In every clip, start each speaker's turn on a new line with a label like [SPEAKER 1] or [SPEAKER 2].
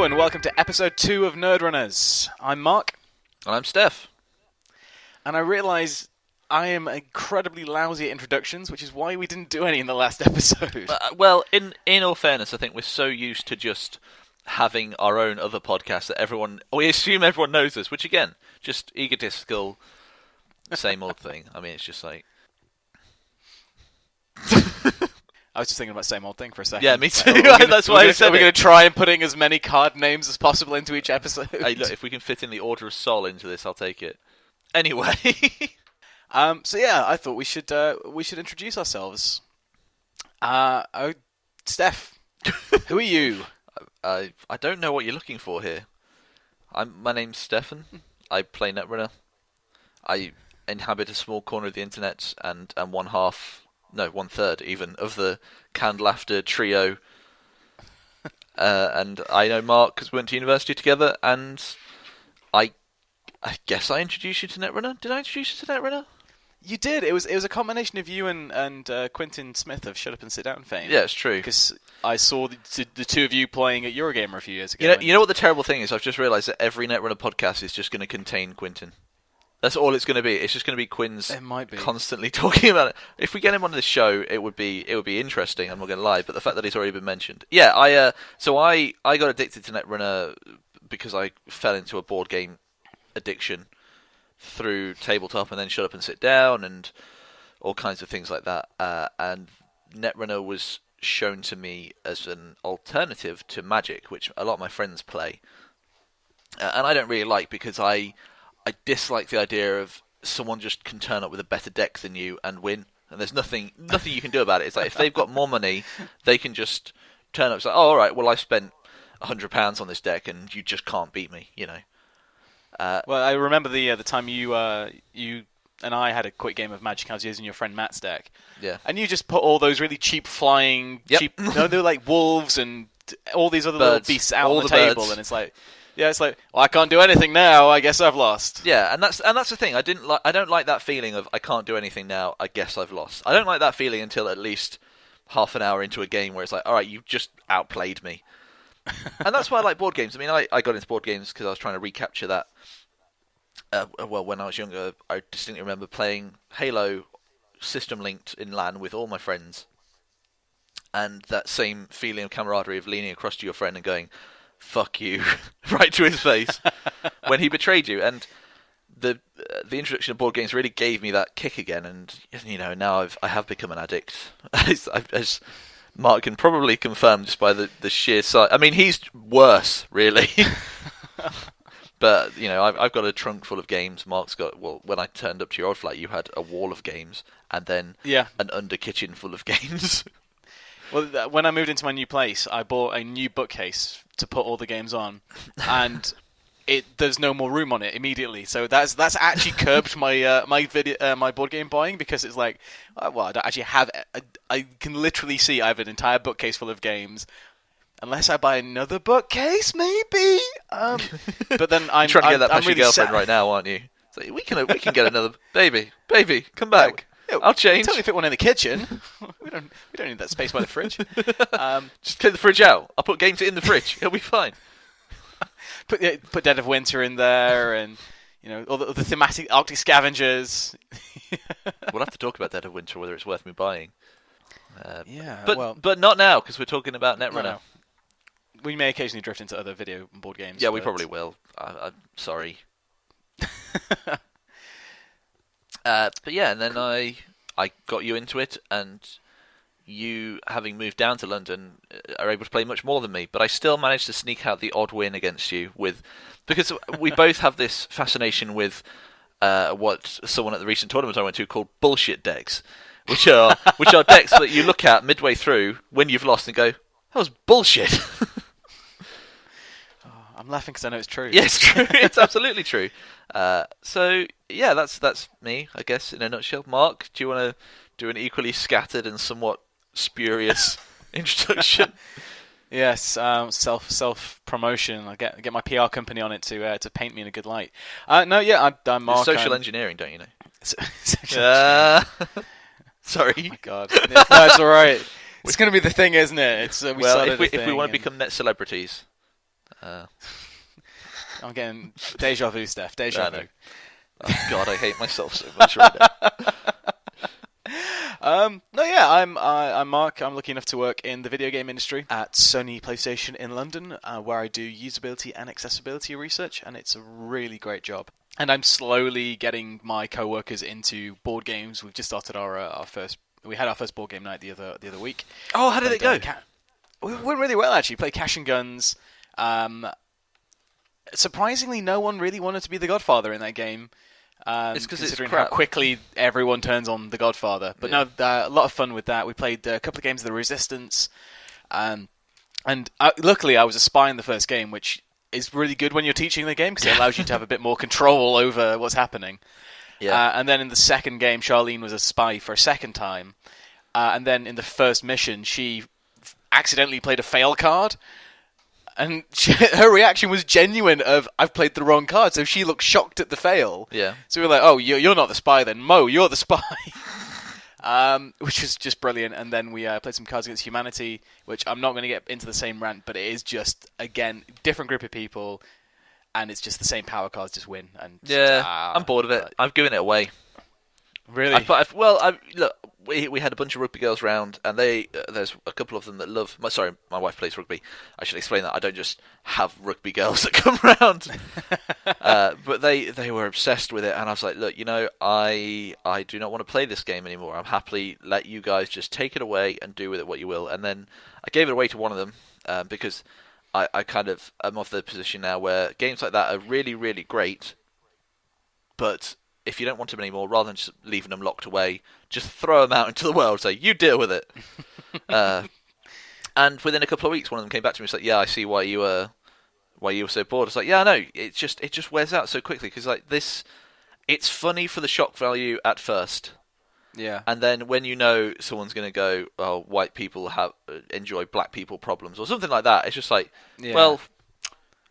[SPEAKER 1] Hello and welcome to episode 2 of Nerdrunners. I'm Mark.
[SPEAKER 2] And I'm Stef.
[SPEAKER 1] And I realise I am incredibly lousy at introductions, which is why we didn't do any in the last episode.
[SPEAKER 2] Well, in all fairness, I think we're so used to just having our own other podcast that we assume everyone knows us, which again, just egotistical, same old thing. I mean, it's just like...
[SPEAKER 1] I was just thinking about same old thing for a second.
[SPEAKER 2] Yeah, me too. That's why I said
[SPEAKER 1] We're going to try and putting as many card names as possible into each episode.
[SPEAKER 2] Hey, look, if we can fit in the Order of Sol into this, I'll take it. Anyway...
[SPEAKER 1] So yeah, I thought we should introduce ourselves. Stef, who are you?
[SPEAKER 2] I don't know what you're looking for here. My name's Stefan. I play Netrunner. I inhabit a small corner of the internet and am one third even of the Canned Laughter trio. And I know Mark because we went to university together, and I guess I introduced you to Netrunner. Did I introduce you to Netrunner?
[SPEAKER 1] You did. It was a combination of you and Quentin Smith of Shut Up and Sit Down fame.
[SPEAKER 2] Yeah, it's true.
[SPEAKER 1] Because I saw the two of you playing at Eurogamer a few years ago.
[SPEAKER 2] You know what the terrible thing is? I've just realised that every Netrunner podcast is just going to contain Quentin. That's all it's going to be. It's just going to be Quinn's constantly talking about it. If we get him on the show, it would be interesting. I'm not going to lie, but the fact that he's already been mentioned. Yeah, I got addicted to Netrunner because I fell into a board game addiction through tabletop and then Shut Up and Sit Down and all kinds of things like that. And Netrunner was shown to me as an alternative to Magic, which a lot of my friends play. And I don't really like because I dislike the idea of someone just can turn up with a better deck than you and win. And there's nothing you can do about it. It's like if they've got more money, they can just turn up. It's like, oh, all right, well, I spent £100 on this deck and you just can't beat me, you know.
[SPEAKER 1] Well, I remember the time you and I had a quick game of Magic. I was using your friend Matt's deck.
[SPEAKER 2] Yeah.
[SPEAKER 1] And you just put all those really cheap flying, they were like wolves and all these other little beasts out on the table,
[SPEAKER 2] birds.
[SPEAKER 1] And it's like, well, I can't do anything now. I guess I've lost.
[SPEAKER 2] Yeah, and that's the thing. I don't like that feeling of I can't do anything now. I guess I've lost. I don't like that feeling until at least half an hour into a game where it's like, all right, you just outplayed me. And that's why I like board games. I mean, I got into board games because I was trying to recapture that. Well, when I was younger, I distinctly remember playing Halo system linked in LAN with all my friends. And that same feeling of camaraderie of leaning across to your friend and going, fuck you, right to his face, when he betrayed you. And the introduction of board games really gave me that kick again. And, you know, now I have become an addict. As Mark can probably confirm just by the sheer size. I mean, he's worse, really. But, you know, I've got a trunk full of games. Mark's got, well, when I turned up to your old flat, you had a wall of games and then an under kitchen full of games.
[SPEAKER 1] Well, when I moved into my new place, I bought a new bookcase to put all the games on, and there's no more room on it immediately. So that's actually curbed my my board game buying, because it's like, well, I don't actually have. I can literally see I have an entire bookcase full of games. Unless I buy another bookcase, maybe. But then I'm
[SPEAKER 2] trying to get that
[SPEAKER 1] I'm
[SPEAKER 2] pushy
[SPEAKER 1] really
[SPEAKER 2] girlfriend right now, aren't you? So we can get another baby, come back. I'll change.
[SPEAKER 1] Totally fit one in the kitchen. we don't need that space by the fridge.
[SPEAKER 2] Just clear the fridge out. I'll put games in the fridge. It'll be fine.
[SPEAKER 1] Put Dead of Winter in there, and you know all the thematic Arctic Scavengers.
[SPEAKER 2] We'll have to talk about Dead of Winter, whether it's worth me buying.
[SPEAKER 1] Yeah,
[SPEAKER 2] but not now, because we're talking about Netrunner.
[SPEAKER 1] No. We may occasionally drift into other video and board games.
[SPEAKER 2] Yeah, we probably will. I'm sorry. But yeah, and then I got you into it, and you, having moved down to London, are able to play much more than me. But I still managed to sneak out the odd win against you because we both have this fascination with what someone at the recent tournament I went to called bullshit decks, which are decks that you look at midway through when you've lost and go, that was bullshit.
[SPEAKER 1] I'm laughing because I know it's true.
[SPEAKER 2] Yeah, it's true. It's absolutely true. So yeah, that's me, I guess, in a nutshell. Mark, do you want to do an equally scattered and somewhat spurious introduction?
[SPEAKER 1] Yes, self promotion. I get my PR company on it to paint me in a good light. I'm Mark.
[SPEAKER 2] It's social engineering, don't you know? Sorry.
[SPEAKER 1] Oh my God. No, it's all right. It's going to be the thing, isn't it? It's
[SPEAKER 2] if we want to become net celebrities,
[SPEAKER 1] I'm getting deja vu, Steph. Deja vu.
[SPEAKER 2] Oh God, I hate myself so much right now.
[SPEAKER 1] No, yeah, I'm Mark. I'm lucky enough to work in the video game industry at Sony PlayStation in London, where I do usability and accessibility research, and it's a really great job. And I'm slowly getting my co-workers into board games. We've just started our first. We had our first board game night the other week.
[SPEAKER 2] Oh, how did it go?
[SPEAKER 1] We went really well, actually. Played Cash and Guns. Surprisingly, no one really wanted to be the Godfather in that game.
[SPEAKER 2] It's
[SPEAKER 1] considering
[SPEAKER 2] it's crap.
[SPEAKER 1] how quickly everyone turns on the Godfather. But no, a lot of fun with that. We played a couple of games of the Resistance. And luckily, I was a spy in the first game, which is really good when you're teaching the game, because it allows you to have a bit more control over what's happening.
[SPEAKER 2] Yeah.
[SPEAKER 1] And then in the second game, Charlene was a spy for a second time. And then in the first mission, she accidentally played a fail card. And her reaction was genuine of, I've played the wrong card. So she looked shocked at the fail.
[SPEAKER 2] Yeah.
[SPEAKER 1] So we were like, oh, you're not the spy then. Mo, you're the spy. Which was just brilliant. And then we played some Cards Against Humanity, which I'm not going to get into the same rant, but it is just, again, different group of people. And it's just the same power cards just win. And
[SPEAKER 2] I'm bored of it. I've given it away.
[SPEAKER 1] Really?
[SPEAKER 2] Look, we had a bunch of rugby girls round, and there's a couple of them that love. My wife plays rugby. I should explain that. I don't just have rugby girls that come round. But they were obsessed with it, and I was like, look, I do not want to play this game anymore. I'm happily let you guys just take it away and do with it what you will. And then I gave it away to one of them because I kind of am of the position now where games like that are really, really great, but if you don't want them anymore, rather than just leaving them locked away, just throw them out into the world. Say, you deal with it. And within a couple of weeks, one of them came back to me and was like, "Yeah, I see why you were so bored." I was like, "Yeah, I know. It just wears out so quickly because like this, it's funny for the shock value at first,
[SPEAKER 1] Yeah.
[SPEAKER 2] and then when you know someone's going to go, "Oh, white people enjoy black people problems" or something like that, it's just like, well,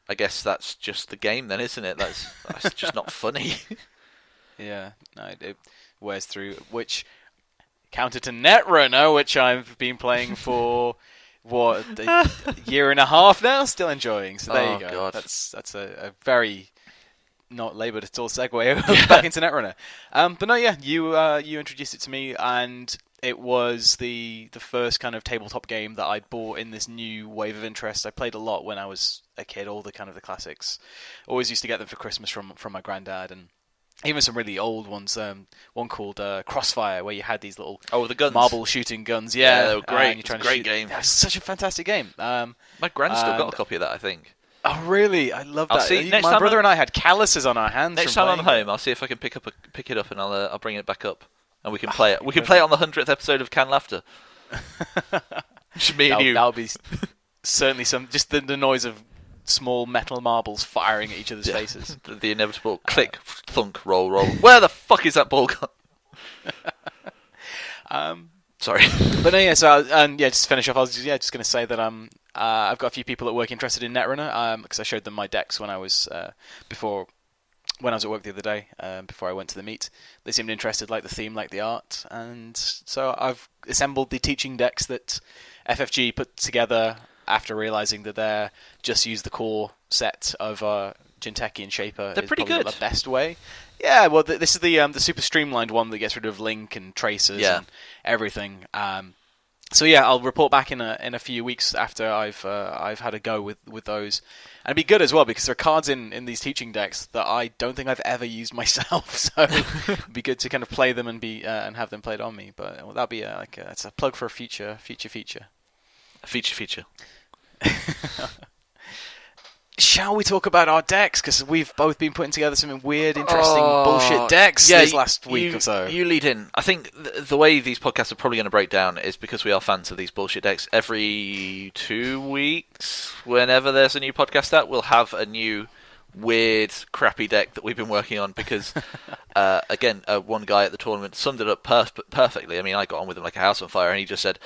[SPEAKER 2] I guess that's just the game then, isn't it? That's just not funny.
[SPEAKER 1] Yeah, no, it wears through, which counter to Netrunner, which I've been playing for a year and a half now, still enjoying. So there you go.
[SPEAKER 2] God.
[SPEAKER 1] That's a very not laboured at all segue back into Netrunner. But no, yeah, you introduced it to me, and it was the first kind of tabletop game that I bought in this new wave of interest. I played a lot when I was a kid, all the kind of the classics. Always used to get them for Christmas from my granddad, and even some really old ones. One called Crossfire, where you had these little
[SPEAKER 2] the guns.
[SPEAKER 1] marble shooting guns.
[SPEAKER 2] Yeah, they were great.
[SPEAKER 1] It's a
[SPEAKER 2] great game.
[SPEAKER 1] It was such a fantastic game.
[SPEAKER 2] My grand still got a copy of that, I think.
[SPEAKER 1] Oh, really? I love that.
[SPEAKER 2] See,
[SPEAKER 1] my brother and I had calluses on our hands.
[SPEAKER 2] Next time I'm home, I'll see if I can pick it up, and I'll bring it back up, and we can play it. We can play it on the 100th episode of Canned Laughter. Just me and you.
[SPEAKER 1] That'll be certainly just the noise of small metal marbles firing at each other's faces.
[SPEAKER 2] The inevitable click, thunk, roll. Where the fuck is that ball gone? Sorry.
[SPEAKER 1] But no, yeah, just to finish off, I was just going to say that I've got a few people at work interested in Netrunner, because I showed them my decks when I was at work the other day, before I went to the meet. They seemed interested, like the theme, like the art, and so I've assembled the teaching decks that FFG put together after realizing that they just use the core set of Jinteki and Shaper.
[SPEAKER 2] They're pretty good.
[SPEAKER 1] Not the best way. Yeah, well, this is the super streamlined one that gets rid of link and traces and everything. So yeah, I'll report back in a few weeks after I've had a go with those, and it'd be good as well because there are cards in these teaching decks that I don't think I've ever used myself. So it'd be good to kind of play them and and have them played on me. But that'll be it's a plug for a future feature.
[SPEAKER 2] A feature.
[SPEAKER 1] Shall we talk about our decks? Because we've both been putting together some weird, interesting bullshit decks this last week or so.
[SPEAKER 2] You lead in. I think the way these podcasts are probably going to break down is because we are fans of these bullshit decks. Every 2 weeks, whenever there's a new podcast out, we'll have a new weird, crappy deck that we've been working on because, again, one guy at the tournament summed it up perfectly. I mean, I got on with him like a house on fire, and he just said,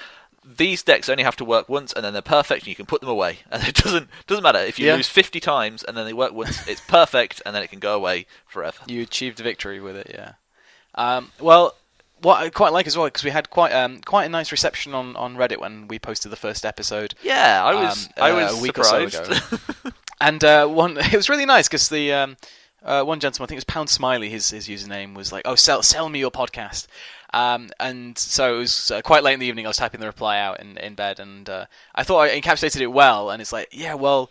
[SPEAKER 2] these decks only have to work once and then they're perfect and you can put them away. And it doesn't matter. If you lose 50 times and then they work once, it's perfect and then it can go away forever.
[SPEAKER 1] You achieved victory with it, yeah. Well, what I quite like as well, because we had quite a nice reception on Reddit when we posted the first episode.
[SPEAKER 2] Yeah, I was
[SPEAKER 1] a week or so
[SPEAKER 2] surprised.
[SPEAKER 1] ago. And it was really nice because the one gentleman, I think it was Pound Smiley, his username was like, "Oh, sell me your podcast." And so it was quite late in the evening. I was typing the reply out in bed, and I thought I encapsulated it well. And it's like, yeah, well,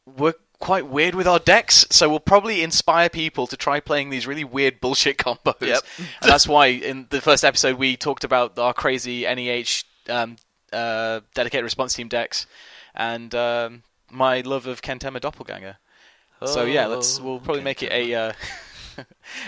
[SPEAKER 1] we're quite weird with our decks, so we'll probably inspire people to try playing these really weird bullshit combos.
[SPEAKER 2] Yep.
[SPEAKER 1] And that's why in the first episode we talked about our crazy NEH dedicated response team decks, and my love of Kentema Doppelganger. So yeah, we'll probably make it a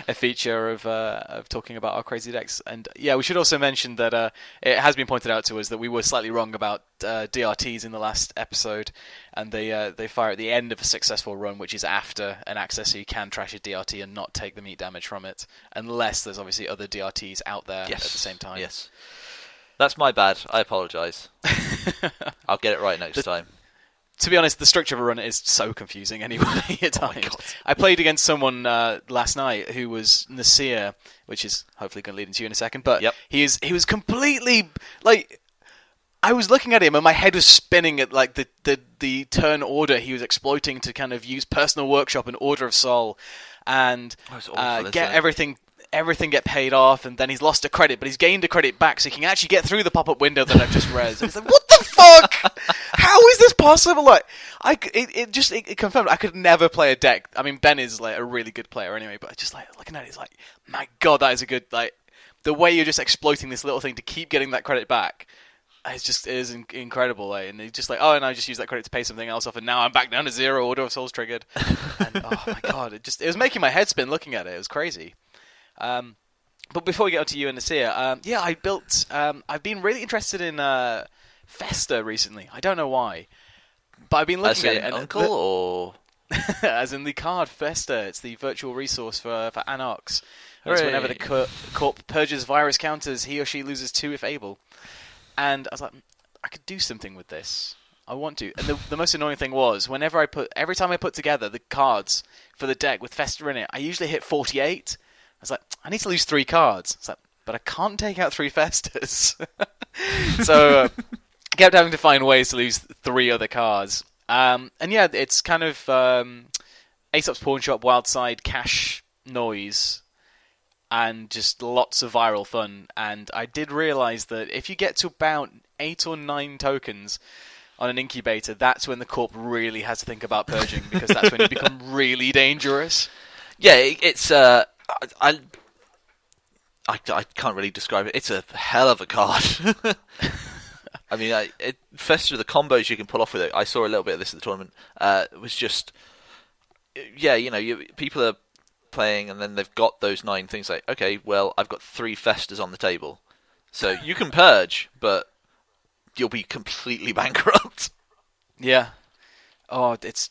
[SPEAKER 1] a feature of talking about our crazy decks. And yeah, we should also mention that it has been pointed out to us that we were slightly wrong about DRTs in the last episode, and they fire at the end of a successful run, which is after an access, so you can trash a DRT and not take the meat damage from it, unless there's obviously other DRTs out there at the same time.
[SPEAKER 2] Yes, that's my bad. I apologise. I'll get it right next time.
[SPEAKER 1] To be honest, the structure of a run is so confusing anyway at times. I played against someone last night who was Nasir, which is hopefully going to lead into you in a second, but he was completely, like, I was looking at him and my head was spinning at like the turn order he was exploiting to kind of use Personal Workshop and Order of Soul and get everything get paid off, and then he's lost a credit, but he's gained a credit back, so he can actually get through the pop-up window that I've just read. And it's like, what the fuck? How is this possible? Like, it confirmed I could never play a deck. I mean, Ben is like a really good player anyway, but just like looking at it, it's like, my god, that is a good, like, the way you're just exploiting this little thing to keep getting that credit back. It is incredible, like, and it's just like, oh, and I just use that credit to pay something else off, and now I'm back down to 0. Order of Soul's triggered, and oh my god, it was making my head spin looking at it. It was crazy. But before we get on to you and Nasir, I built. I've been really interested in Fester recently. I don't know why, but I've been looking at it. And
[SPEAKER 2] Uncle or
[SPEAKER 1] as in the card Fester. It's the virtual resource for Anox. It's whenever the corp purges virus counters, he or she loses 2 if able. And I was like, I could do something with this. I want to. And the most annoying thing was, every time I put together the cards for the deck with Fester in it, I usually hit 48. I was like, I need to lose 3 cards. It's like, but I can't take out 3 Festers. So I kept having to find ways to lose 3 other cards. And yeah, it's kind of Aesop's Pawn Shop, Wildside, Cash Noise, and just lots of viral fun. And I did realise that if you get to about 8 or 9 tokens on an incubator, that's when the corp really has to think about purging, because that's when you become really dangerous.
[SPEAKER 2] Yeah, it's I can't really describe it. It's a hell of a card. I mean, Fester, the combos you can pull off with it. I saw a little bit of this at the tournament. It was just, yeah, people are playing, and then they've got those 9 things. Like, okay, well, I've got 3 Festers on the table, so you can purge, but you'll be completely bankrupt.
[SPEAKER 1] Yeah. Oh, it's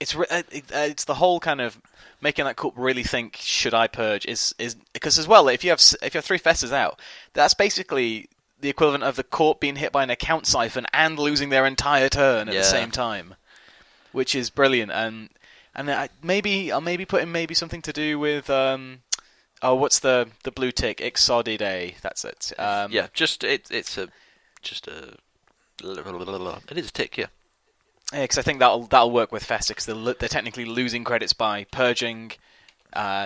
[SPEAKER 1] the whole kind of making that corp really think, should I purge? Is because as well, if you have 3 Festers out, that's basically the equivalent of the corp being hit by an account siphon and losing their entire turn at the same time, which is brilliant. And I'll maybe put in something to do with what's the blue tick? Exodidae. That's it.
[SPEAKER 2] Yeah, it is a tick. Yeah.
[SPEAKER 1] Yeah, because I think that'll work with Fester, because they're technically losing credits by purging,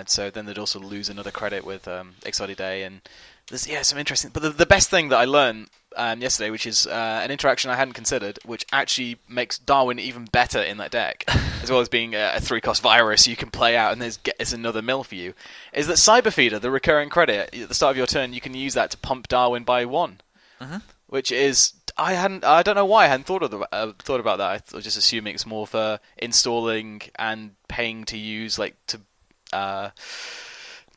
[SPEAKER 1] so then they'd also lose another credit with Exodidae, and there's some interesting. But the best thing that I learned yesterday, which is an interaction I hadn't considered, which actually makes Darwin even better in that deck, as well as being a 3-cost virus you can play out, and there's another mill for you, is that Cyberfeeder, the recurring credit at the start of your turn, you can use that to pump Darwin by 1, which is. I don't know why I hadn't thought about that. I was just assuming it's more for installing and paying to use, like, to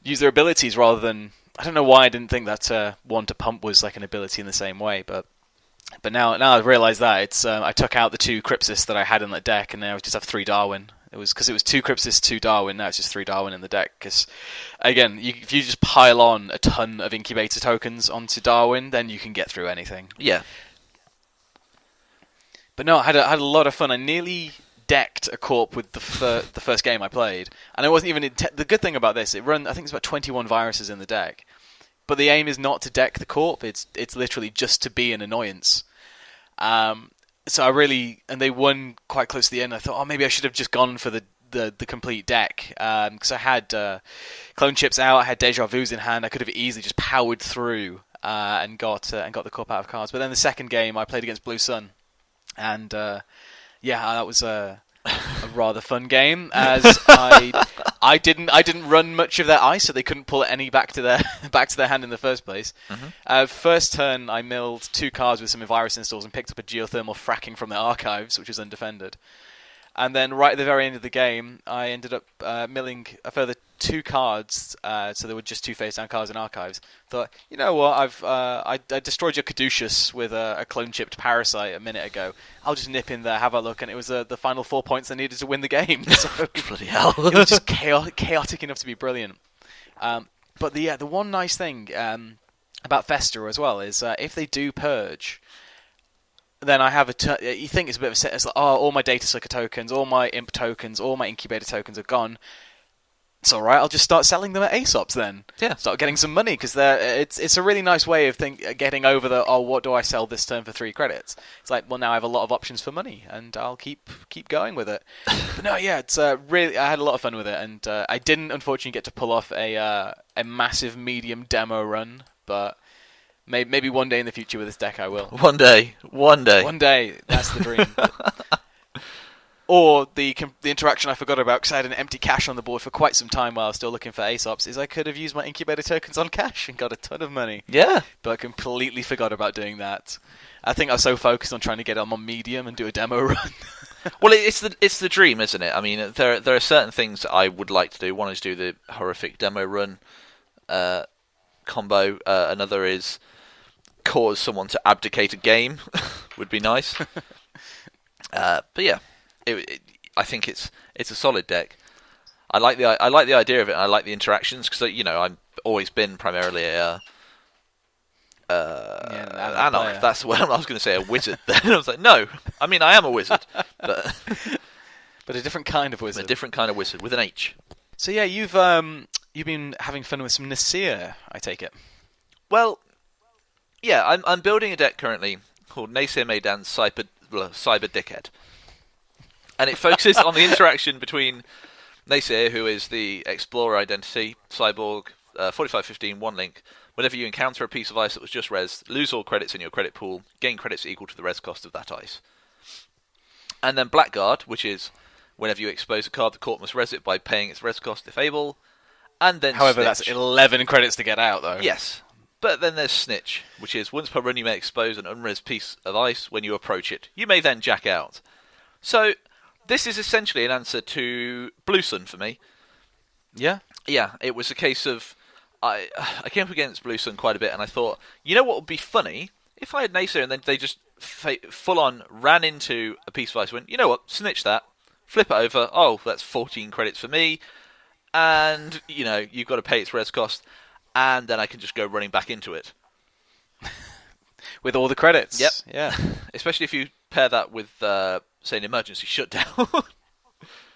[SPEAKER 1] use their abilities rather than. I don't know why I didn't think that 1 to pump was like an ability in the same way, but now I've realised that it's I took out the 2 Crypsis that I had in that deck, and now I just have 3 Darwin. It was because it was 2 Crypsis, 2 Darwin. Now it's just 3 Darwin in the deck. Because again, if you just pile on a ton of incubator tokens onto Darwin, then you can get through anything.
[SPEAKER 2] Yeah.
[SPEAKER 1] But no, I had a lot of fun. I nearly decked a corp with the first game I played, and I wasn't even. The good thing about this, I think it's about 21 viruses in the deck, but the aim is not to deck the corp. It's literally just to be an annoyance. So they won quite close to the end. I thought, maybe I should have just gone for the complete deck, because I had clone chips out, I had deja vus in hand. I could have easily just powered through and got the cup out of cards. But then the second game I played against Blue Sun, and that was a rather fun game, as I didn't run much of their ice, so they couldn't pull any back to their hand in the first place.
[SPEAKER 2] Mm-hmm.
[SPEAKER 1] First turn, I milled 2 cards with some virus installs and picked up a geothermal fracking from their archives, which was undefended. And then right at the very end of the game, I ended up milling a further 2 cards, so there were just 2 face-down cards in archives. Thought, you know what, I destroyed your Caduceus with a clone-chipped Parasite a minute ago. I'll just nip in there, have a look, and it was the final 4 points I needed to win the game. So,
[SPEAKER 2] bloody hell.
[SPEAKER 1] It was just chaotic enough to be brilliant. But the one nice thing about Fester as well is if they do purge, then I have you think it's a bit of a set. It's like, all my data sucker tokens, all my imp tokens, all my incubator tokens are gone. It's all right. I'll just start selling them at ASOPs then.
[SPEAKER 2] Yeah.
[SPEAKER 1] Start getting some money, because it's a really nice way of getting over what do I sell this turn for 3 credits? It's like, well, now I have a lot of options for money, and I'll keep going with it. But no, yeah, it's really, I had a lot of fun with it, and I didn't unfortunately get to pull off a massive medium demo run, but maybe one day in the future with this deck I will.
[SPEAKER 2] One day.
[SPEAKER 1] One day. That's the dream. Or the interaction I forgot about, because I had an empty cache on the board for quite some time while I was still looking for ASOPs, is I could have used my incubator tokens on cash and got a ton of money.
[SPEAKER 2] Yeah.
[SPEAKER 1] But I completely forgot about doing that. I think I was so focused on trying to get them on medium and do a demo run.
[SPEAKER 2] Well, it's the dream, isn't it? I mean, there are certain things that I would like to do. One is do the horrific demo run combo. Another is cause someone to abdicate a game. Would be nice. But yeah. I think it's a solid deck. I like the idea of it, and I like the interactions, because I've always been primarily a Anarch. That's what I was going to say, a wizard. Then I was like, no, I mean I am a wizard, but
[SPEAKER 1] a different kind of wizard.
[SPEAKER 2] A different kind of wizard with an H.
[SPEAKER 1] So yeah, you've been having fun with some Nasir, I take it.
[SPEAKER 2] Well, yeah, I'm building a deck currently called Nasir Maidan's Cyber Dickhead. And it focuses on the interaction between Nasir, who is the explorer identity, cyborg, 4515, 1 link. Whenever you encounter a piece of ice that was just res, lose all credits in your credit pool, gain credits equal to the res cost of that ice. And then Blackguard, which is whenever you expose a card, the court must res it by paying its res cost if able. And then
[SPEAKER 1] However,
[SPEAKER 2] Snitch.
[SPEAKER 1] That's 11 credits to get out, though.
[SPEAKER 2] Yes. But then there's Snitch, which is once per run you may expose an unres piece of ice when you approach it. You may then jack out. So this is essentially an answer to Blue Sun for me.
[SPEAKER 1] Yeah?
[SPEAKER 2] Yeah, it was a case of I came up against Blue Sun quite a bit, and I thought, you know what would be funny? If I had Nasir and then they just full-on ran into a piece of ice, went, you know what, snitch that, flip it over, that's 14 credits for me, and, you've got to pay its res cost, and then I can just go running back into it.
[SPEAKER 1] With all the credits.
[SPEAKER 2] Yep.
[SPEAKER 1] Yeah.
[SPEAKER 2] Especially if you pair that with, say, an emergency shutdown.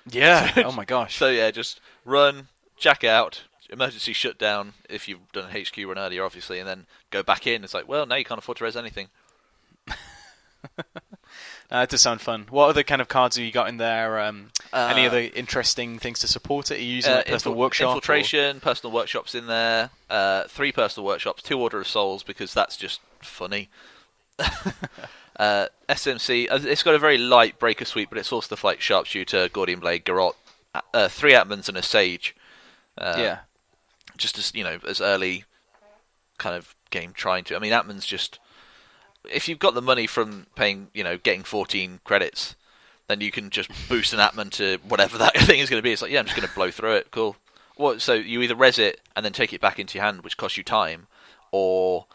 [SPEAKER 1] Yeah. Oh my gosh.
[SPEAKER 2] So yeah, just run, jack out, emergency shutdown if you've done an HQ run earlier, obviously, and then go back in. It's like, well, now you can't afford to res anything.
[SPEAKER 1] It does sound fun. What other kind of cards have you got in there? Any other interesting things to support it? Are you using Personal Workshop? Infiltration,
[SPEAKER 2] Personal Workshop's in there. 3 Personal Workshops, 2 Order of Souls, because that's just funny. SMC, it's got a very light breaker suite, but it's all stuff like Sharpshooter, Gordian Blade, Garrote, 3 Atmans and a Sage.
[SPEAKER 1] Yeah.
[SPEAKER 2] Just as early kind of game trying to. I mean, Atman's just, if you've got the money from paying, getting 14 credits, then you can just boost an Atman to whatever that thing is going to be. It's like, yeah, I'm just going to blow through it. Cool. Well, so you either res it and then take it back into your hand, which costs you time, or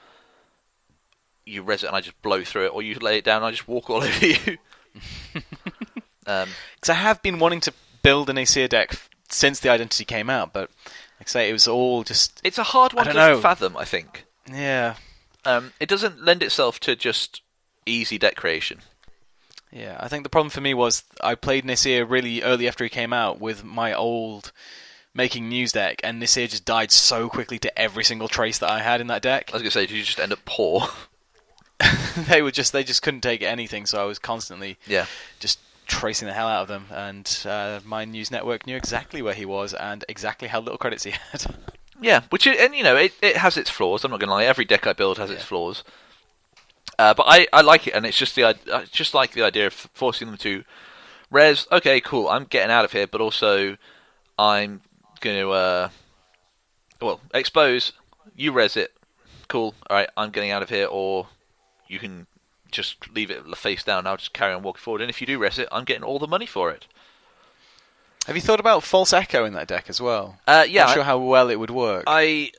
[SPEAKER 2] you res it and I just blow through it, or you lay it down and I just walk all over you.
[SPEAKER 1] Because I have been wanting to build an Nasir deck since the Identity came out, but like I say, it was all just...
[SPEAKER 2] It's a hard one to fathom, I think.
[SPEAKER 1] Yeah.
[SPEAKER 2] It doesn't lend itself to just easy deck creation.
[SPEAKER 1] Yeah, I think the problem for me was I played Nasir really early after he came out with my old Making News deck, and Nasir just died so quickly to every single trace that I had in that deck.
[SPEAKER 2] I was going to say, did you just end up poor?
[SPEAKER 1] they just couldn't take anything. So I was constantly just tracing the hell out of them, and my news network knew exactly where he was and exactly how little credits he had.
[SPEAKER 2] Yeah, it has its flaws. I'm not gonna lie. Every deck I build has its flaws, but I like it, and it's just I just like the idea of forcing them to res. Okay, cool. I'm getting out of here, but also I'm gonna expose. You res it. Cool. All right, I'm getting out of here, or you can just leave it face down. I'll just carry on walking forward, and if you do res it, I'm getting all the money for it.
[SPEAKER 1] Have you thought about False Echo in that deck as well?
[SPEAKER 2] Yeah.
[SPEAKER 1] Not sure how well it would work.
[SPEAKER 2] I've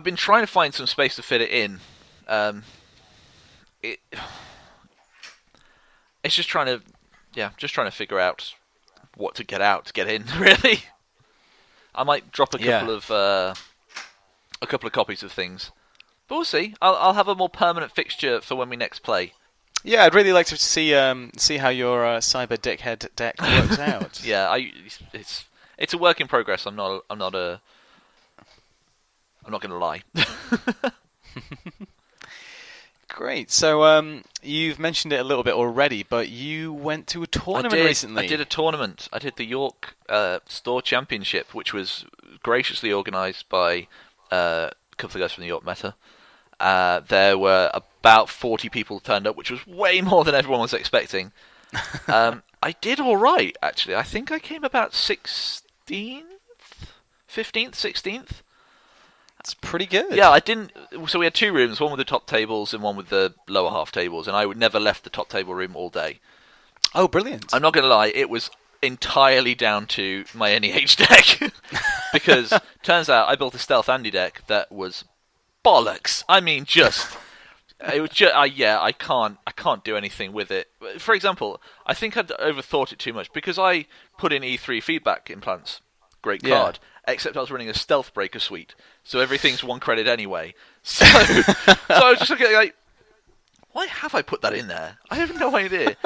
[SPEAKER 2] been trying to find some space to fit it in. It's just trying to figure out what to get out to get in. Really, I might drop a couple of copies of things, but we'll see. I'll have a more permanent fixture for when we next play.
[SPEAKER 1] Yeah, I'd really like to see how your Cyber Dickhead deck works out.
[SPEAKER 2] Yeah, it's a work in progress. I'm not going to lie.
[SPEAKER 1] Great. So you've mentioned it a little bit already, but you went to a tournament recently.
[SPEAKER 2] I did a tournament. I did the York Store Championship, which was graciously organised by a couple of guys from the York Meta. There were about 40 people turned up, which was way more than everyone was expecting. I did all right, actually. I think I came about 16th, 15th, 16th.
[SPEAKER 1] That's pretty good.
[SPEAKER 2] Yeah, I didn't. So we had two rooms, one with the top tables and one with the lower half tables, and I would never left the top table room all day.
[SPEAKER 1] Oh, brilliant!
[SPEAKER 2] I'm not going to lie, it was entirely down to my NEH deck, because turns out I built a Stealth Andy deck that was bollocks. I mean, it was just I can't do anything with it. For example, I think I'd overthought it too much because I put in E3 feedback implants. Great card. Except I was running a Stealth Breaker suite, so everything's 1 credit anyway. So I was just looking like, why have I put that in there? I have no idea.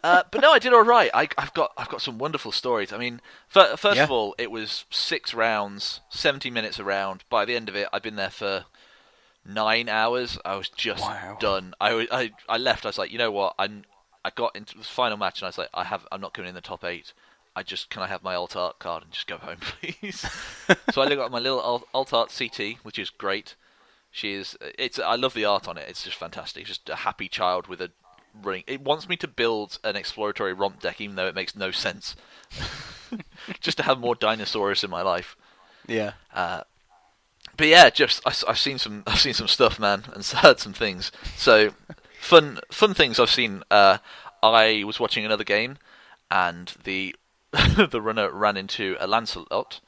[SPEAKER 2] But no, I did all right. I've got some wonderful stories. I mean, first of all, it was 6 rounds, 70 minutes a round. By the end of it, I'd been there for 9 hours. I was just done. I left. I was like, you know what? I got into the final match, and I was like, I'm not going in the top 8. Can I have my alt art card and just go home, please? So I got my little alt art CT, which is great. I love the art on it. It's just fantastic. It's just a happy child with a running. It wants me to build an exploratory romp deck, even though it makes no sense. Just to have more dinosaurs in my life.
[SPEAKER 1] Yeah.
[SPEAKER 2] But yeah, I've seen some stuff, man, and heard some things. So fun things I've seen. I was watching another game, and the runner ran into a Lancelot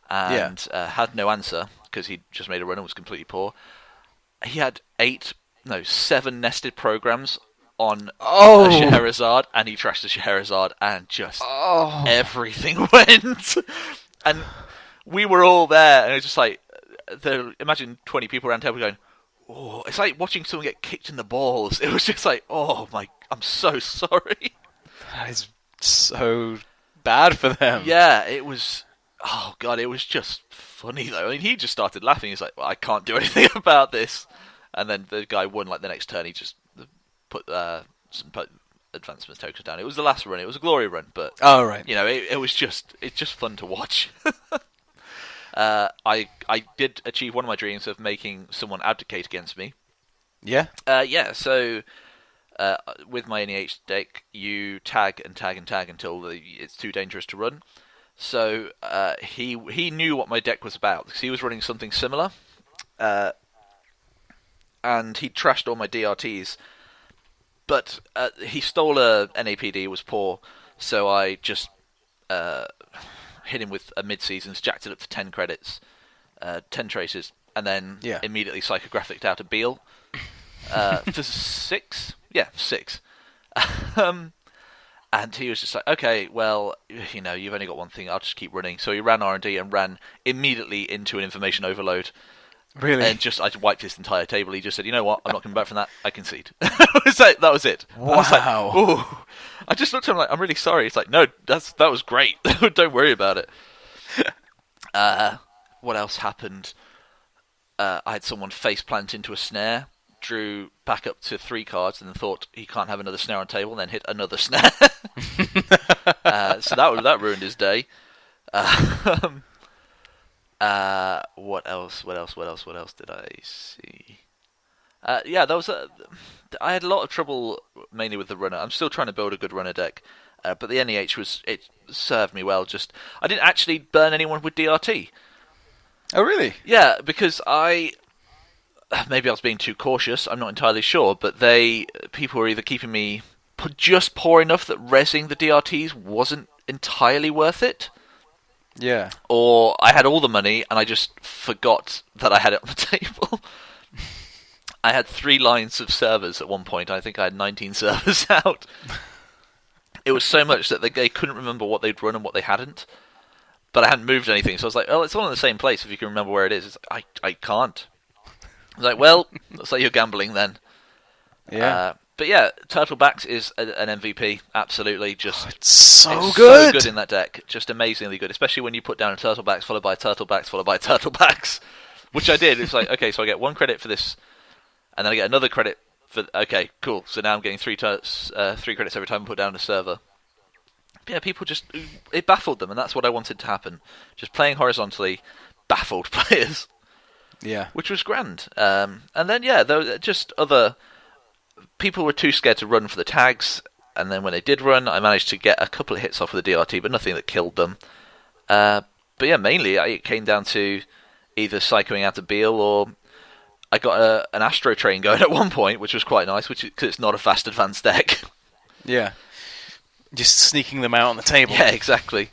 [SPEAKER 2] and had no answer because he'd just made a run and was completely poor. He had 7 nested programs on a Scheherazade, and he trashed the Scheherazade, and just everything went. And we were all there, and it was just like, imagine 20 people around the table going, oh, it's like watching someone get kicked in the balls. It was just like, oh my, I'm so sorry.
[SPEAKER 1] That is so bad for them.
[SPEAKER 2] Yeah, it was. Oh god, it was just funny though. I mean, he just started laughing. He's like, well, I can't do anything about this. And then the guy won. Like the next turn, he just put some advancement tokens down. It was the last run. It was a glory run, but you know, it's just fun to watch. I did achieve one of my dreams of making someone abdicate against me.
[SPEAKER 1] Yeah.
[SPEAKER 2] So. With my NEH deck, you tag and tag and tag until it's too dangerous to run. So he knew what my deck was about because he was running something similar, and he trashed all my DRTs. But he stole a NAPD, was poor, so I just hit him with a mid-seasons, jacked it up for 10 credits, 10 traces, and then immediately psychographicked out a Beal for 6. Yeah, 6. And he was just like, okay, well, you know, you've only got one thing, I'll just keep running. So he ran R&D and ran immediately into an information overload.
[SPEAKER 1] Really?
[SPEAKER 2] And I wiped his entire table. He just said, you know what, I'm not coming back from that, I concede. That was it.
[SPEAKER 1] Wow.
[SPEAKER 2] I was like, ooh. I just looked at him like, I'm really sorry. It's like, no, that was great. Don't worry about it. What else happened? I had someone face plant into a snare drew back up to 3 cards and then thought he can't have another snare on table, and then hit another snare. So that ruined his day. What else did I see? There was I had a lot of trouble mainly with the runner. I'm still trying to build a good runner deck, but the NEH it served me well. Just I didn't actually burn anyone with DRT.
[SPEAKER 1] Oh really?
[SPEAKER 2] Yeah, because maybe I was being too cautious. I'm not entirely sure, but people were either keeping me just poor enough that rezzing the DRTs wasn't entirely worth it.
[SPEAKER 1] Yeah.
[SPEAKER 2] Or I had all the money and I just forgot that I had it on the table. I had 3 lines of servers at one point. I think I had 19 servers out. It was so much that they couldn't remember what they'd run and what they hadn't. But I hadn't moved anything, so I was like, oh, it's all in the same place if you can remember where it is. It's like, I can't. I was like, well, looks like you're gambling then.
[SPEAKER 1] Yeah.
[SPEAKER 2] But yeah, Turtlebacks is an MVP, absolutely.
[SPEAKER 1] It's so
[SPEAKER 2] good. So good in that deck, just amazingly good. Especially when you put down a Turtlebacks followed by Turtlebacks followed by Turtlebacks, which I did. It's like, okay, so I get 1 credit for this, and then I get another credit for. Okay, cool. So now I'm getting 3 credits every time I put down a server. But yeah, people it baffled them, and that's what I wanted to happen. Just playing horizontally baffled players.
[SPEAKER 1] Yeah,
[SPEAKER 2] which was grand. And then there were just other. People were too scared to run for the tags, and then when they did run, I managed to get a couple of hits off with the DRT, but nothing that killed them. But yeah, mainly it came down to either psychoing out a Beal, or I got an Astro Train going at one point, which was quite nice, because it's not a fast advanced deck.
[SPEAKER 1] Yeah, just sneaking them out on the table.
[SPEAKER 2] Yeah, exactly.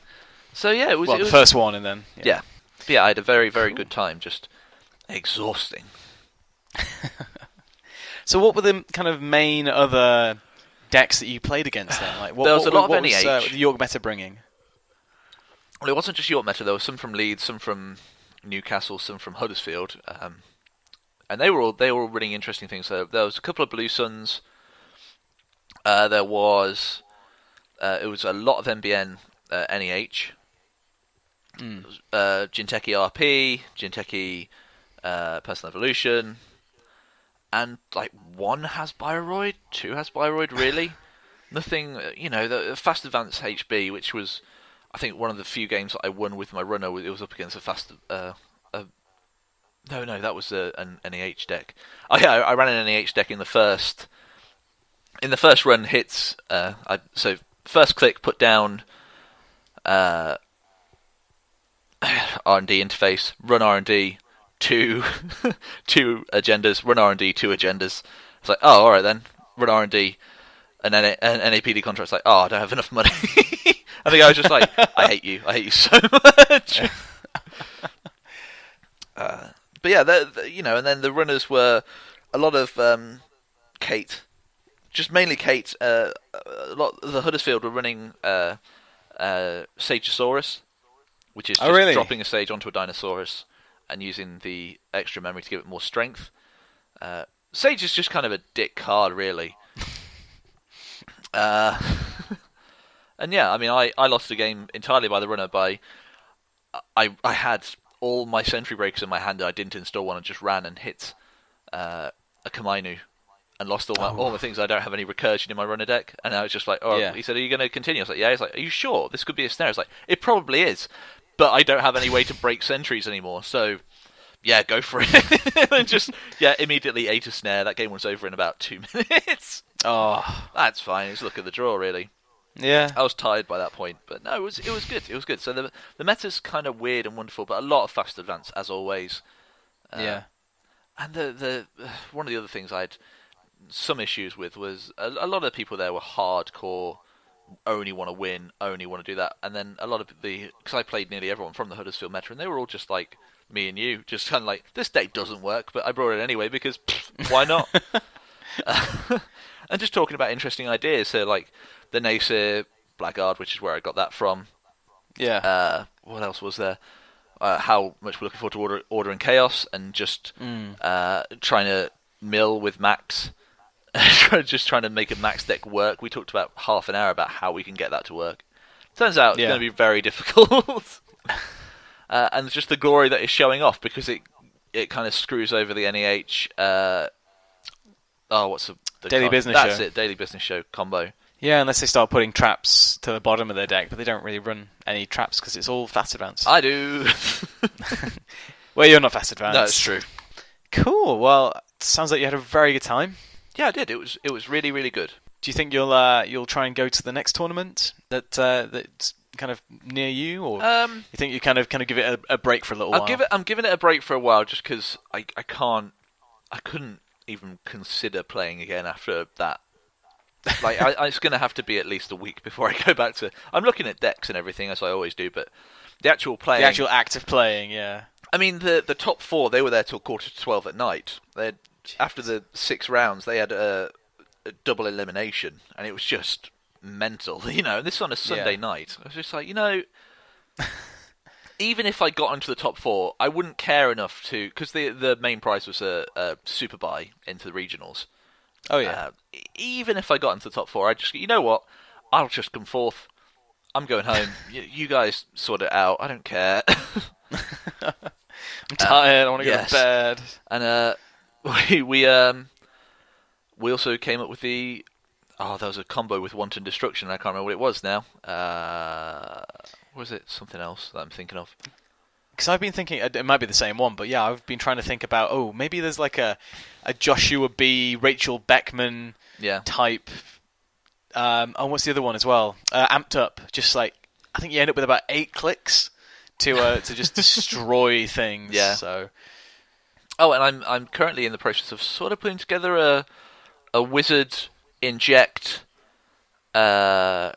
[SPEAKER 2] So yeah, it was
[SPEAKER 1] the first one, and then
[SPEAKER 2] yeah. But yeah, I had a very, very good time. Just exhausting.
[SPEAKER 1] So what were the kind of main other decks that you played against then? Like,
[SPEAKER 2] there was a lot of NEH.
[SPEAKER 1] What was the York Meta bringing?
[SPEAKER 2] Well, it wasn't just York Meta. There was some from Leeds, some from Newcastle, some from Huddersfield, and they were all running interesting things. So there was a couple of Blue Suns. There was it was a lot of NBN NEH. Jinteki RP, Jinteki Personal Evolution. And, like, 1 has Bioroid, 2 has Bioroid, really? Nothing, the Fast Advance HB, which was, I think, one of the few games that I won with my runner. It was up against a fast... No, that was an NEH deck. Oh, yeah, I ran an NEH deck in the first... In the first run, hits... So, first click, put down... R&D interface, run R&D... Two agendas, run R&D, 2 agendas. It's like, oh, alright then, run R&D, and then an NAPD contract. It's like, oh, I don't have enough money. I think I was just like, I hate you so much. But yeah, and then the runners were a lot of Kate, just mainly Kate. A lot of the Huddersfield were running Sageosaurus, which is just dropping a Sage onto a Dinosaurus and using the extra memory to give it more strength. Sage is just kind of a dick card, really. And yeah, I mean, I lost the game entirely by the runner. I had all my Sentry Breakers in my hand, and I didn't install one, and just ran and hit a Kamainu, and lost all my things. I don't have any recursion in my runner deck, and I was just like, He said, are you going to continue? I was like, yeah. He's like, are you sure? This could be a snare. I was like, it probably is. But I don't have any way to break sentries anymore, so yeah, go for it. And just immediately ate a snare. That game was over in about 2 minutes.
[SPEAKER 1] Oh,
[SPEAKER 2] that's fine. Just look at the draw, really.
[SPEAKER 1] Yeah,
[SPEAKER 2] I was tired by that point, but no, it was good. It was good. So the meta's kind of weird and wonderful, but a lot of fast advance as always.
[SPEAKER 1] Yeah,
[SPEAKER 2] and the one of the other things I had some issues with was a lot of the people there were hardcore. Only want to win, only want to do that, and then a lot of because I played nearly everyone from the Huddersfield Meta, and they were all just like me and you, just kind of like, this deck doesn't work, but I brought it anyway because why not? And just talking about interesting ideas, so like the Nasir Blackguard, which is where I got that from.
[SPEAKER 1] Yeah.
[SPEAKER 2] What else was there? How much we're looking forward to Order and Chaos, and just trying to mill with Max. Just trying to make a Max deck work. We talked about half an hour about how we can get that to work. Turns out it's going to be very difficult. And just the glory that is showing off, because it kind of screws over the NEH what's the
[SPEAKER 1] Daily Business
[SPEAKER 2] That's
[SPEAKER 1] Show.
[SPEAKER 2] it, Daily Business Show combo.
[SPEAKER 1] Yeah, unless they start putting traps to the bottom of their deck, but they don't really run any traps because it's all fast advance.
[SPEAKER 2] I do.
[SPEAKER 1] Well, you're not fast advance.
[SPEAKER 2] No, it's true.
[SPEAKER 1] Cool. Well, sounds like you had a very good time.
[SPEAKER 2] Yeah, I did. It was really, really good.
[SPEAKER 1] Do you think you'll try and go to the next tournament that's kind of near you, or you think you kind of give it a break for a little while?
[SPEAKER 2] I'm giving it a break for a while just because I couldn't even consider playing again after that. Like, it's going to have to be at least a week before I go back to... I'm looking at decks and everything, as I always do, but the actual playing...
[SPEAKER 1] The actual act of playing, yeah.
[SPEAKER 2] I mean, the top four, they were there till 11:45 at night. After the 6 rounds, they had a double elimination, and it was just mental, And this is on a Sunday night. I was just like, even if I got into the top 4, I wouldn't care enough to... Because the main prize was a super buy into the regionals.
[SPEAKER 1] Oh, yeah.
[SPEAKER 2] Even if I got into the top 4, I'd just... You know what? I'll just come fourth. I'm going home. You guys sort it out. I don't care.
[SPEAKER 1] I'm tired. I want to go to bed.
[SPEAKER 2] And we also came up with the... Oh, there was a combo with Wanton Destruction. I can't remember what it was now. Was it something else that I'm thinking of?
[SPEAKER 1] Because I've been thinking, it might be the same one, but yeah, I've been trying to think about, maybe there's like a Joshua B, Rachel Beckman type. What's the other one as well? Amped Up. Just like, I think you end up with about 8 clicks to just destroy things.
[SPEAKER 2] Yeah.
[SPEAKER 1] So.
[SPEAKER 2] Oh, and I'm currently in the process of sort of putting together a wizard inject. What's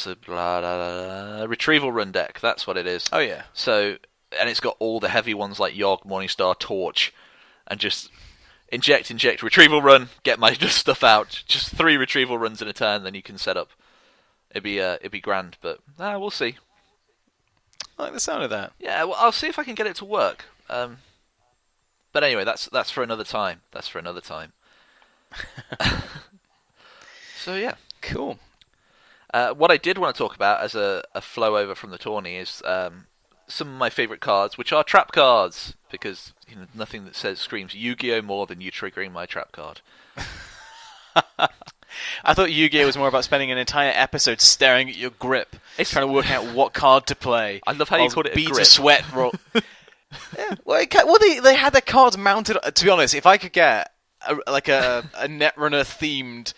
[SPEAKER 2] the retrieval run deck? That's what it is.
[SPEAKER 1] Oh yeah.
[SPEAKER 2] So, and it's got all the heavy ones like Yogg, Morningstar, Torch, and just inject, retrieval run, get my stuff out. Just 3 retrieval runs in a turn, then you can set up. It'd be grand, but we'll see.
[SPEAKER 1] I like the sound of that.
[SPEAKER 2] Yeah, well, I'll see if I can get it to work. But anyway, that's for another time. So yeah,
[SPEAKER 1] cool.
[SPEAKER 2] What I did want to talk about as a flow over from the tourney is some of my favourite cards, which are trap cards, because nothing that screams Yu-Gi-Oh! More than you triggering my trap card.
[SPEAKER 1] I thought Yu-Gi-Oh! Was more about spending an entire episode staring at your grip, trying to work out what card to play.
[SPEAKER 2] I love how you called it a grip.
[SPEAKER 1] Beads of sweat roll. Yeah, well, they had their cards mounted. To be honest, if I could get a Netrunner themed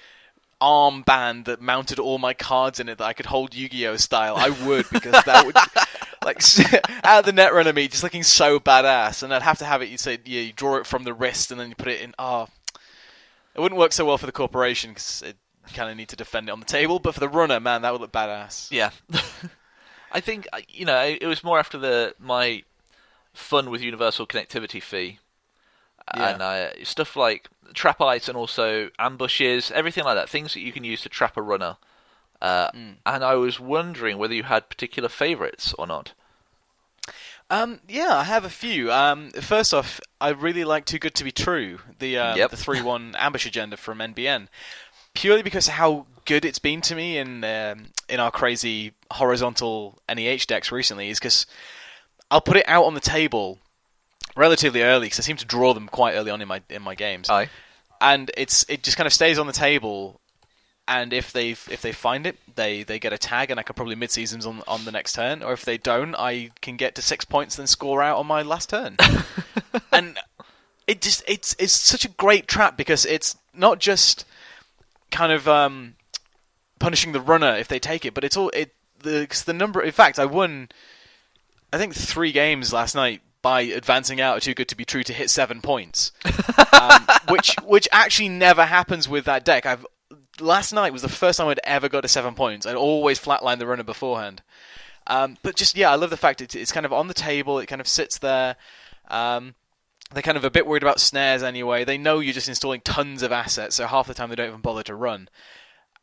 [SPEAKER 1] armband that mounted all my cards in it that I could hold Yu-Gi-Oh! Style, I would, because that would out of the Netrunner meet just looking so badass. And I'd have to have it. You draw it from the wrist and then you put it in. It wouldn't work so well for the corporation because you kind of need to defend it on the table. But for the runner, man, that would look badass.
[SPEAKER 2] Yeah, I think it was more after my fun with universal connectivity fee, and stuff like trap ice and also ambushes, everything like that, things that you can use to trap a runner. And I was wondering whether you had particular favourites or not.
[SPEAKER 1] Yeah, I have a few. First off, I really like Too Good to Be True, the 3-1 ambush agenda from NBN, purely because of how good it's been to me in our crazy horizontal NEH decks recently, is because I'll put it out on the table relatively early, because I seem to draw them quite early on in my games.
[SPEAKER 2] Aye.
[SPEAKER 1] And it just kind of stays on the table, and if they find it, they get a tag, and I can probably mid-seasons on the next turn. Or if they don't, I can get to 6 points, then score out on my last turn. And it's such a great trap, because it's not just kind of punishing the runner if they take it, but it's all the number. In fact, I won, I think, 3 games last night by advancing out Too Good to Be True to hit 7 points, which actually never happens with that deck. Last night was the first time I'd ever got to 7 points. I'd always flatlined the runner beforehand. But just, I love the fact it's kind of on the table. It kind of sits there. They're kind of a bit worried about snares anyway. They know you're just installing tons of assets, so half the time they don't even bother to run.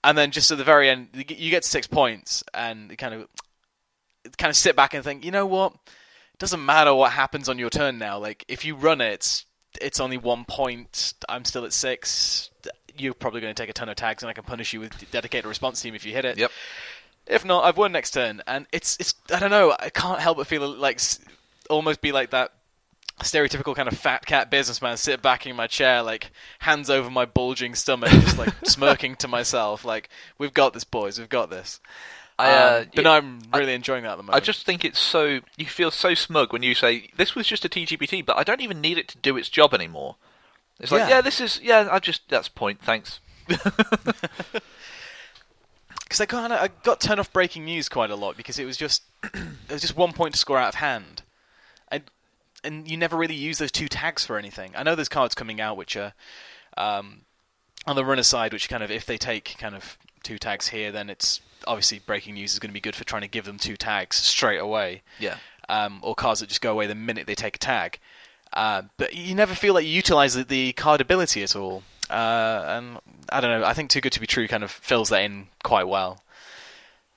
[SPEAKER 1] And then just at the very end, you get to 6 points, and kind of sit back and think, you know what? It doesn't matter what happens on your turn now. Like, if you run it, it's only 1 point. I'm still at 6. You're probably going to take a ton of tags, and I can punish you with dedicated response team if you hit it.
[SPEAKER 2] Yep.
[SPEAKER 1] If not, I've won next turn, and it's I don't know. I can't help but feel like almost be like that stereotypical kind of fat cat businessman, sit back in my chair, like hands over my bulging stomach, just like smirking to myself, like, we've got this, boys, we've got this. But no, I'm really enjoing that at the moment.
[SPEAKER 2] I just think it's so... You feel so smug when you say, this was just a TGBT, but I don't even need it to do its job anymore. It's like, this is... Yeah, that's point, thanks.
[SPEAKER 1] Because I got turned off breaking news quite a lot, because it was just 1 point to score out of hand. And you never really use those 2 tags for anything. I know there's cards coming out which are... on the runner side, which kind of, if they take kind of 2 tags here, then it's... Obviously, breaking news is going to be good for trying to give them 2 tags straight away.
[SPEAKER 2] Yeah.
[SPEAKER 1] Or cards that just go away the minute they take a tag. But you never feel like you utilise the card ability at all. And I don't know. I think Too Good to Be True kind of fills that in quite well.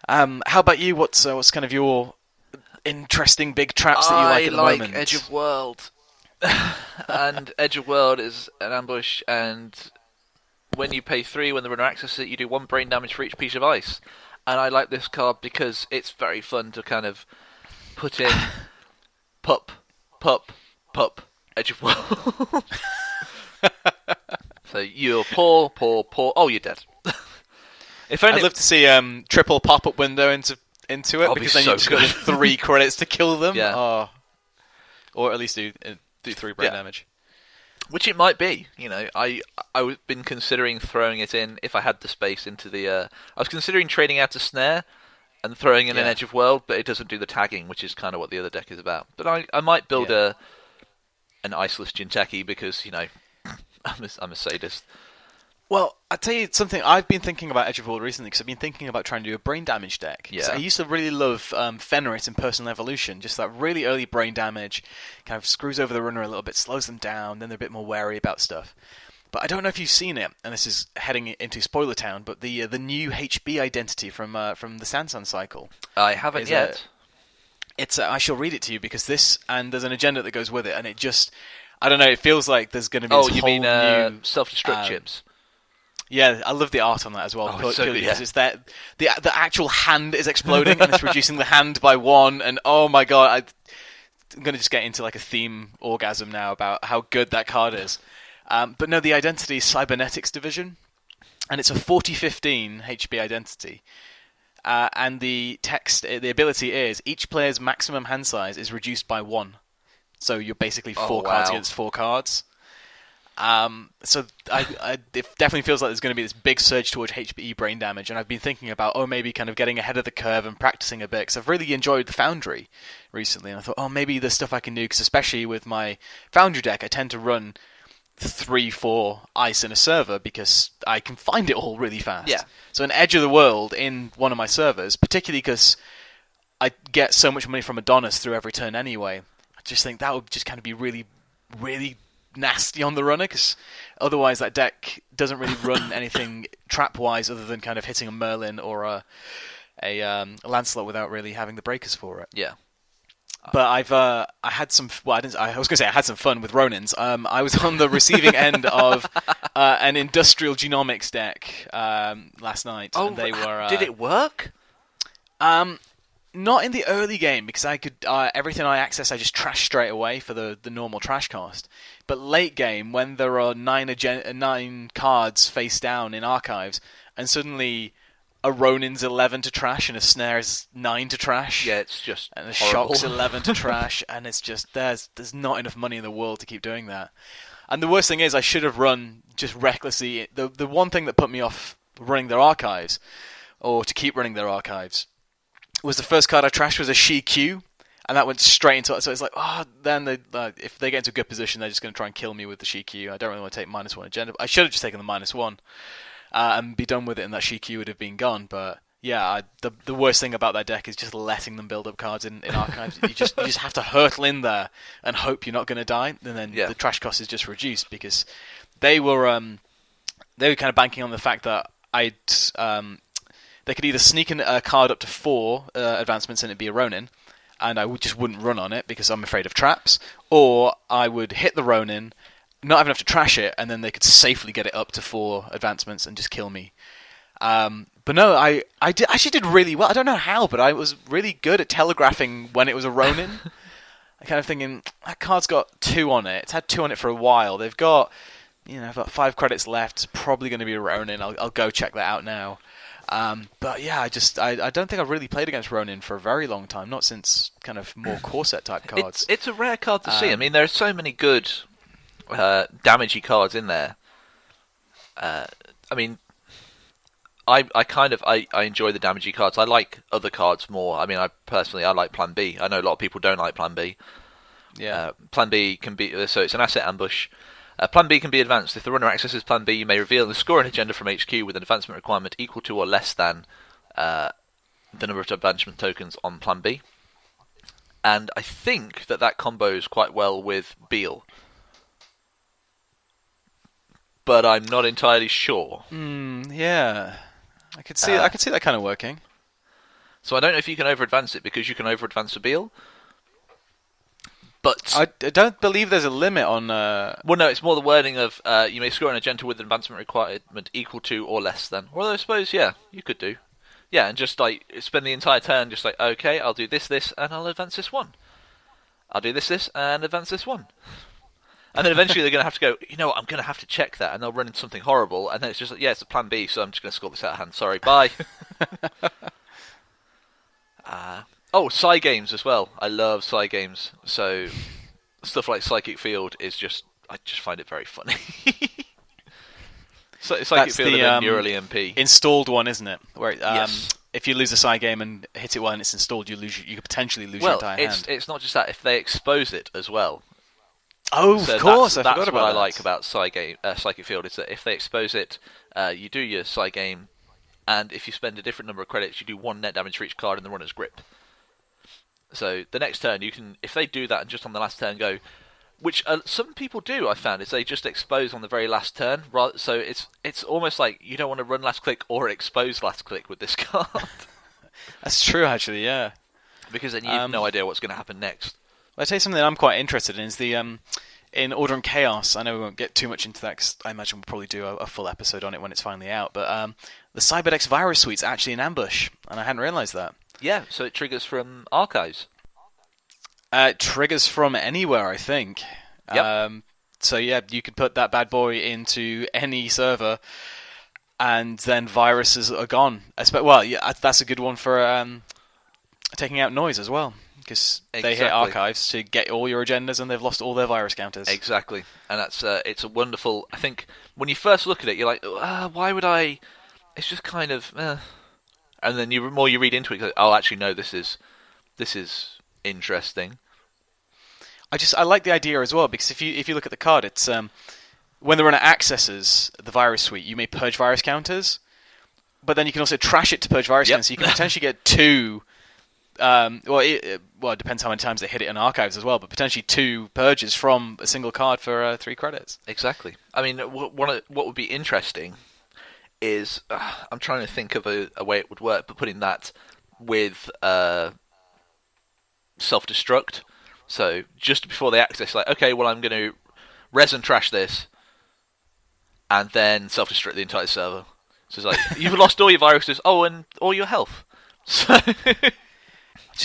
[SPEAKER 1] How about you? What's kind of your interesting big traps that you like at the moment?
[SPEAKER 2] I like Edge of World. And Edge of World is an ambush, and when you pay 3, when the runner accesses it, you do 1 brain damage for each piece of ice. And I like this card because it's very fun to kind of put in pup, Edge of World. So you're poor. Oh, you're dead.
[SPEAKER 1] If only... I'd love to see triple pop-up window into it, because then you've just got 3 credits to kill them.
[SPEAKER 2] Yeah.
[SPEAKER 1] Oh. Or at least do 3 brain damage.
[SPEAKER 2] Which it might be, you know. I've been considering throwing it in if I had the space into the... I was considering trading out a snare and throwing in an Edge of World, but it doesn't do the tagging, which is kind of what the other deck is about. But I might build an Iceless Jinteki because, you know, I'm a sadist.
[SPEAKER 1] Well, I'll tell you something. I've been thinking about Edge of World recently because I've been thinking about trying to do a brain damage deck.
[SPEAKER 2] Yeah.
[SPEAKER 1] I used to really love Fenris in Personal Evolution. Just that really early brain damage kind of screws over the runner a little bit, slows them down, then they're a bit more wary about stuff. But I don't know if you've seen it, and this is heading into spoiler town, but the new HB identity from the Sansan cycle.
[SPEAKER 2] I haven't yet.
[SPEAKER 1] I shall read it to you because and there's an agenda that goes with it, and it just... I don't know, it feels like there's going to be this whole new...
[SPEAKER 2] self-destruct chips?
[SPEAKER 1] Yeah, I love the art on that as well.
[SPEAKER 2] Oh, it's so good,
[SPEAKER 1] because it's that the actual hand is exploding and it's reducing the hand by 1. And oh my god, I'm going to just get into like a theme orgasm now about how good that card is. But no, the identity is Cybernetics Division, and it's a 40-15 HB identity. And the ability is each player's maximum hand size is reduced by 1. So you're basically 4 cards against 4 cards. So it definitely feels like there's going to be this big surge towards HBE brain damage, and I've been thinking about maybe kind of getting ahead of the curve and practicing a bit, because I've really enjoyed the Foundry recently, and I thought, maybe there's stuff I can do, because especially with my Foundry deck, I tend to run 3-4 ice in a server because I can find it all really fast.
[SPEAKER 2] Yeah.
[SPEAKER 1] So an Edge of the World in one of my servers, particularly because I get so much money from Adonis through every turn anyway, I just think that would just kind of be really, really nasty on the runner, because otherwise that deck doesn't really run anything trap-wise other than kind of hitting a Merlin or a Lancelot without really having the breakers for it.
[SPEAKER 2] Yeah.
[SPEAKER 1] But I had some... Well, I was going to say I had some fun with Ronins. I was on the receiving end of an Industrial Genomics deck last night.
[SPEAKER 2] Oh,
[SPEAKER 1] and they were...
[SPEAKER 2] did it work?
[SPEAKER 1] Not in the early game, because I could everything I access I just trash straight away for the normal trash cost. But late game, when there are 9 cards face down in archives, and suddenly a Ronin's 11 to trash and a Snare's 9 to trash.
[SPEAKER 2] Yeah, it's just
[SPEAKER 1] and the
[SPEAKER 2] horrible.
[SPEAKER 1] Shock's 11 to trash, and it's just there's not enough money in the world to keep doing that. And the worst thing is, I should have run just recklessly. The one thing that put me off running their archives, or to keep running their archives, was the first card I trashed was a She-Q, and that went straight into it. So it's like, then if they get into a good position, they're just going to try and kill me with the She-Q. I don't really want to take -1 agenda. I should have just taken the -1 and be done with it, and that She-Q would have been gone. But yeah, the worst thing about that deck is just letting them build up cards in archives. you just have to hurtle in there and hope you're not going to die, and then the trash cost is just reduced, because they were kind of banking on the fact that they could either sneak in a card up to 4 advancements and it'd be a Ronin, and I just wouldn't run on it because I'm afraid of traps, or I would hit the Ronin, not have enough to trash it, and then they could safely get it up to 4 advancements and just kill me. But no, I actually did really well. I don't know how, but I was really good at telegraphing when it was a Ronin. kind of thinking, that card's got 2 on it. It's had 2 on it for a while. They've got, about 5 credits left. It's probably going to be a Ronin. I'll go check that out now. But yeah, I don't think I've really played against Ronin for a very long time. Not since kind of more core set type cards.
[SPEAKER 2] It's a rare card to see. I mean, there are so many good damagey cards in there. I mean, I enjoy the damagey cards. I like other cards more. I mean, I like Plan B. I know a lot of people don't like Plan B.
[SPEAKER 1] Yeah.
[SPEAKER 2] Plan B can be, so it's an asset ambush. Plan B can be advanced. If the runner accesses Plan B, you may reveal the scoring agenda from HQ with an advancement requirement equal to or less than the number of advancement tokens on Plan B. And I think that combos quite well with Beal. But I'm not entirely sure.
[SPEAKER 1] Yeah. I could see that kind of working.
[SPEAKER 2] So I don't know if you can over-advance it, because you can over-advance a Beal. But
[SPEAKER 1] I don't believe there's a limit on...
[SPEAKER 2] Well, no, it's more the wording of you may score an agenda with an advancement requirement equal to or less than. Well, I suppose, yeah, you could do. Yeah, and just spend the entire turn just okay, I'll do this, and I'll advance this one. I'll do this, and advance this one. And then eventually they're going to have to go, what, I'm going to have to check that, and they'll run into something horrible, and then it's just it's a Plan B, so I'm just going to score this out of hand. Sorry, bye. Psi games as well. I love Psi games. So stuff like Psychic Field is I just find it very funny. So Psychic Field and Neural EMP.
[SPEAKER 1] Installed one, isn't it? Where
[SPEAKER 2] yes.
[SPEAKER 1] If you lose a Psi game and hit it while it's installed, you could potentially lose your entire hand.
[SPEAKER 2] It's not just that. If they expose it as well.
[SPEAKER 1] Oh, so of course.
[SPEAKER 2] That's what I like about Psychic Field, is that if they expose it, you do your Psi game, and if you spend a different number of credits, you do 1 net damage for each card in the runner's grip. So the next turn, you can, if they do that and just on the last turn go, which some people do, I found, is they just expose on the very last turn. So it's almost like you don't want to run last click or expose last click with this card.
[SPEAKER 1] That's true, actually, yeah.
[SPEAKER 2] Because then you have no idea what's going to happen next.
[SPEAKER 1] I'll tell you something that I'm quite interested in is the in Order and Chaos. I know we won't get too much into that because I imagine we'll probably do a full episode on it when it's finally out. But the Cyberdex virus suite's actually an ambush, and I hadn't realised that.
[SPEAKER 2] Yeah, so it triggers from archives.
[SPEAKER 1] It triggers from anywhere, I think.
[SPEAKER 2] Yep.
[SPEAKER 1] So yeah, you could put that bad boy into any server, and then viruses are gone. Well, yeah, that's a good one for taking out noise as well. Because they hit archives to get all your agendas, and they've lost all their virus counters.
[SPEAKER 2] Exactly, and that's it's a wonderful. I think when you first look at it, you're like, why would I? It's just kind of, and then the more you read into it, you go, oh, actually, no, this is interesting.
[SPEAKER 1] I like the idea as well, because if you look at the card, it's when the runner accesses the virus suite, you may purge virus counters, but then you can also trash it to purge virus counters. So you can potentially get 2. It depends how many times they hit it in archives as well, but potentially 2 purges from a single card for 3 credits.
[SPEAKER 2] Exactly. I mean, what would be interesting is I'm trying to think of a way it would work, but putting that with self-destruct. So just before they access, okay, well, I'm going to res and trash this, and then self-destruct the entire server. So it's you've lost all your viruses, and all your health. So.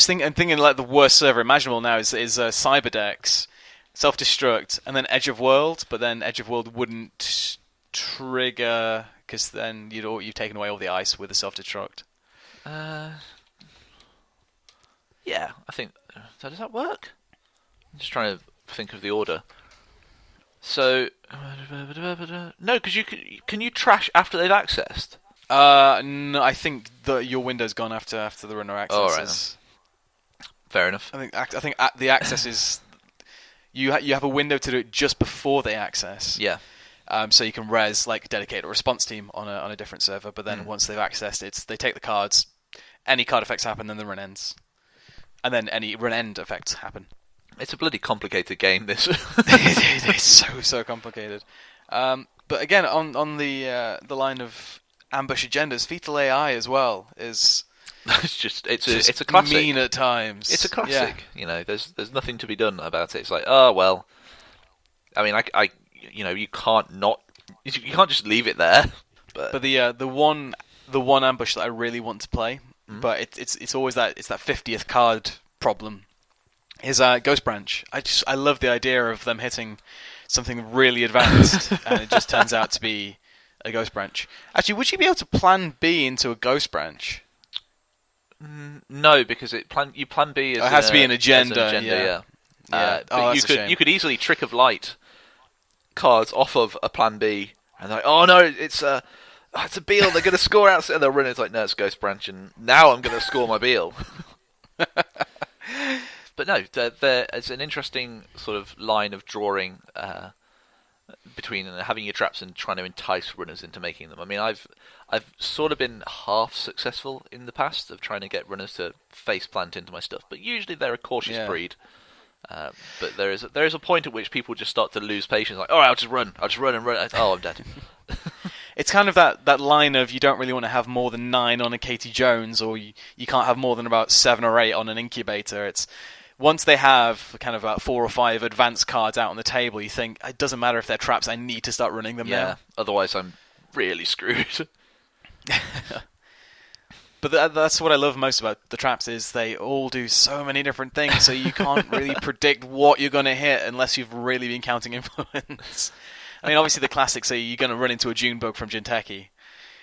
[SPEAKER 1] I'm thinking like the worst server imaginable now is Cyberdex, self-destruct, and then Edge of World, but then Edge of World wouldn't trigger because then you've taken away all the ice with the self-destruct.
[SPEAKER 2] Yeah, I think. So does that work? I'm just trying to think of the order. So no, because can you trash after they've accessed?
[SPEAKER 1] No, I think your window's gone after the runner accesses.
[SPEAKER 2] Right. Fair enough.
[SPEAKER 1] I think the access is you have a window to do it just before they access.
[SPEAKER 2] Yeah.
[SPEAKER 1] So you can res dedicate a response team on a different server, but then once they've accessed it, they take the cards. Any card effects happen, then the run ends, and then any run end effects happen.
[SPEAKER 2] It's a bloody complicated game. This
[SPEAKER 1] it is so complicated. But again, on the line of ambush agendas, Fetal AI as well is.
[SPEAKER 2] It's a classic.
[SPEAKER 1] Mean at times.
[SPEAKER 2] It's a classic. Yeah. There's nothing to be done about it. It's like, oh well. I mean, you can't just leave it there.
[SPEAKER 1] But the one ambush that I really want to play, but it's always that 50th card problem, is Ghost Branch. I love the idea of them hitting something really advanced, and it just turns out to be a Ghost Branch. Actually, would you be able to plan B into a Ghost Branch?
[SPEAKER 2] No, because plan B is
[SPEAKER 1] it has to be an agenda.
[SPEAKER 2] You could easily Trick of Light cards off of a plan B, and like, oh no, it's a Beal. They're going to score out, and they'll run. It's like, no, it's Ghost Branch, and now I'm going to score my Beal. But no, there's an interesting sort of line of drawing between having your traps and trying to entice runners into making them. I mean, I've sort of been half successful in the past of trying to get runners to face plant into my stuff, but usually they're a cautious breed. But there is a point at which people just start to lose patience. Like, all right, I'll just run and run. Oh, I'm dead.
[SPEAKER 1] It's kind of that line of you don't really want to have more than 9 on a Katie Jones, or you can't have more than about 7 or 8 on an Incubator. It's once they have kind of about 4 or 5 advanced cards out on the table, you think, it doesn't matter if they're traps, I need to start running them now.
[SPEAKER 2] Otherwise I'm really screwed.
[SPEAKER 1] But that's what I love most about the traps, is they all do so many different things, so you can't really predict what you're going to hit unless you've really been counting influence. I mean, obviously the classics say you're going to run into a June bug from Jinteki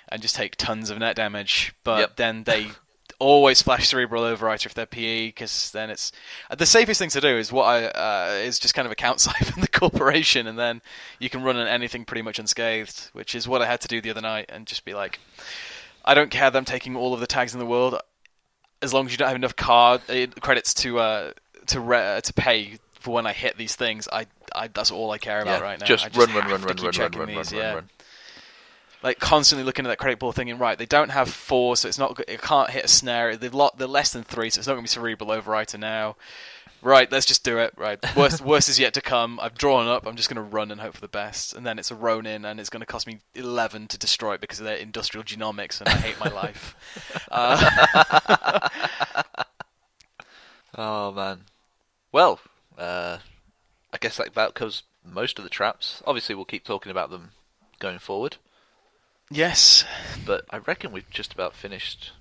[SPEAKER 1] and just take tons of net damage, but then they always splash Cerebral Overwriter if they're PE, because then it's... the safest thing to do is is just kind of account siphon the corporation, and then you can run on anything pretty much unscathed, which is what I had to do the other night, and just be like, I don't care them taking all of the tags in the world, as long as you don't have enough credits to pay for when I hit these things. That's all I care about right now.
[SPEAKER 2] Just run.
[SPEAKER 1] Like constantly looking at that credit pool, thinking, right, they don't have 4, so it can't hit a snare. They're less than 3, so it's not going to be Cerebral Overwriter now. Right, let's just do it. Right, worst is yet to come. I've drawn up. I'm just going to run and hope for the best. And then it's a Ronin, and it's going to cost me 11 to destroy it because of their industrial genomics, and I hate my life.
[SPEAKER 2] Oh man. Well, I guess that about covers most of the traps. Obviously, we'll keep talking about them going forward.
[SPEAKER 1] Yes.
[SPEAKER 2] But I reckon we've just about finished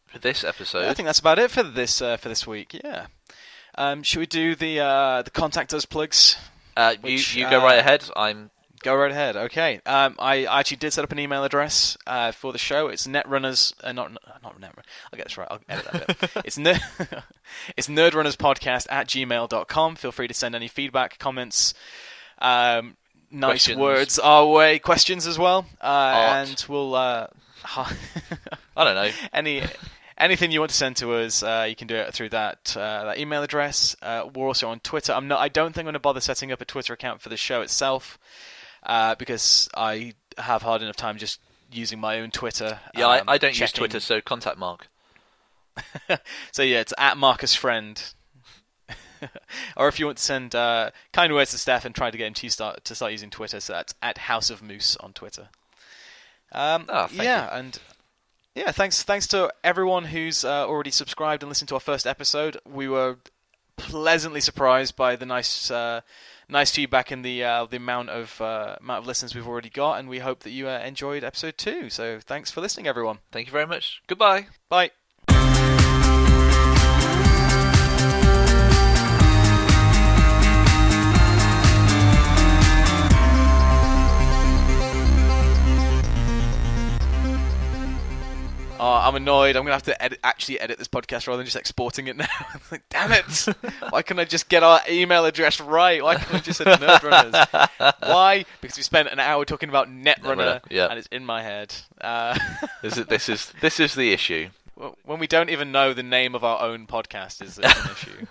[SPEAKER 2] for this episode.
[SPEAKER 1] I think that's about it for this week. Yeah. Should we do the contact us plugs?
[SPEAKER 2] You go right ahead.
[SPEAKER 1] Go right ahead. Okay. I actually did set up an email address for the show. It's Netrunners. Not Netrunner. I'll get this right. I'll edit that bit. It's nerdrunnerspodcast@gmail.com. Feel free to send any feedback, comments, nice
[SPEAKER 2] questions.
[SPEAKER 1] Words our way, questions as well, and we'll.
[SPEAKER 2] I don't know.
[SPEAKER 1] Anything you want to send to us, you can do it through that email address. We're also on Twitter. I don't think I'm going to bother setting up a Twitter account for the show itself, because I have hard enough time just using my own Twitter.
[SPEAKER 2] Yeah, I don't use Twitter, so contact Mark.
[SPEAKER 1] So yeah, it's @MarcusFriend. Or if you want to send kind words to Stef and try to get him to start using Twitter, so that's @HouseOfMoose on Twitter.
[SPEAKER 2] Thank you.
[SPEAKER 1] And yeah, thanks to everyone who's already subscribed and listened to our first episode. We were pleasantly surprised by the nice feedback and the amount of listens we've already got, and we hope that you enjoyed episode 2. So thanks for listening, everyone.
[SPEAKER 2] Thank you very much. Goodbye.
[SPEAKER 1] Bye. I'm annoyed. I'm going to have to edit this podcast rather than just exporting it now. Like, damn it! Why can't I just get our email address right? Why can't I just say Nerdrunners? Why? Because we spent an hour talking about Netrunner, and it's in my head.
[SPEAKER 2] This is the issue.
[SPEAKER 1] When we don't even know the name of our own podcast is an issue.